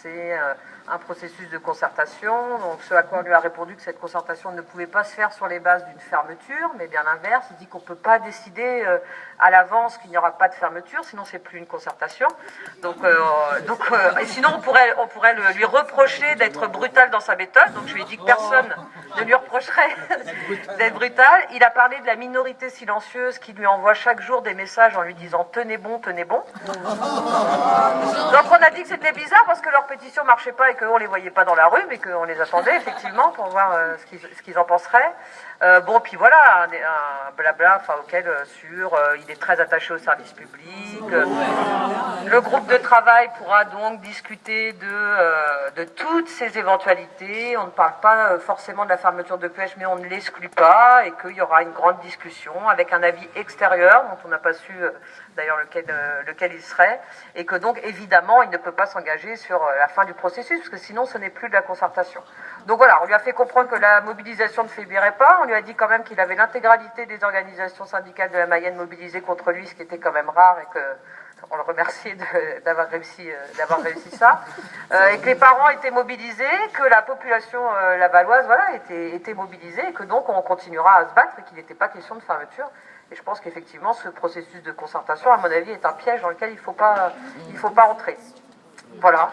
lancer un processus de concertation. Donc ce à quoi on lui a répondu que cette concertation ne pouvait pas se faire sur les bases d'une fermeture, mais bien l'inverse. Il dit qu'on ne peut pas décider à l'avance qu'il n'y aura pas de fermeture, sinon c'est plus une concertation. Et sinon on pourrait lui reprocher d'être brutal dans sa méthode. Donc je lui ai dit que personne ne lui reprocherait d'être brutal. Il a parlé de la minorité silencieuse qui lui envoie chaque jour des messages en lui disant « tenez bon, tenez bon ». Donc on a dit que c'était bizarre parce que leur pétition marchait pas et qu'on les voyait pas dans la rue, mais qu'on les attendait effectivement pour voir ce qu'ils en penseraient. Puis voilà, un blabla auquel il est très attaché au service public. Le groupe de travail pourra donc discuter de toutes ces éventualités. On ne parle pas forcément de la fermeture de crèche, mais on ne l'exclut pas, et qu'il y aura une grande discussion avec un avis extérieur dont on n'a pas su d'ailleurs lequel il serait, et que donc évidemment il ne peut pas s'engager sur la fin du processus, parce que sinon ce n'est plus de la concertation. Donc voilà, on lui a fait comprendre que la mobilisation ne faiblirait pas, on lui a dit quand même qu'il avait l'intégralité des organisations syndicales de la Mayenne mobilisées contre lui, ce qui était quand même rare, et que on le remerciait d'avoir réussi ça, et que les parents étaient mobilisés, que la population lavalloise était mobilisée, et que donc on continuera à se battre, et qu'il n'était pas question de fermeture. Et je pense qu'effectivement ce processus de concertation, à mon avis, est un piège dans lequel il faut pas entrer. Voilà.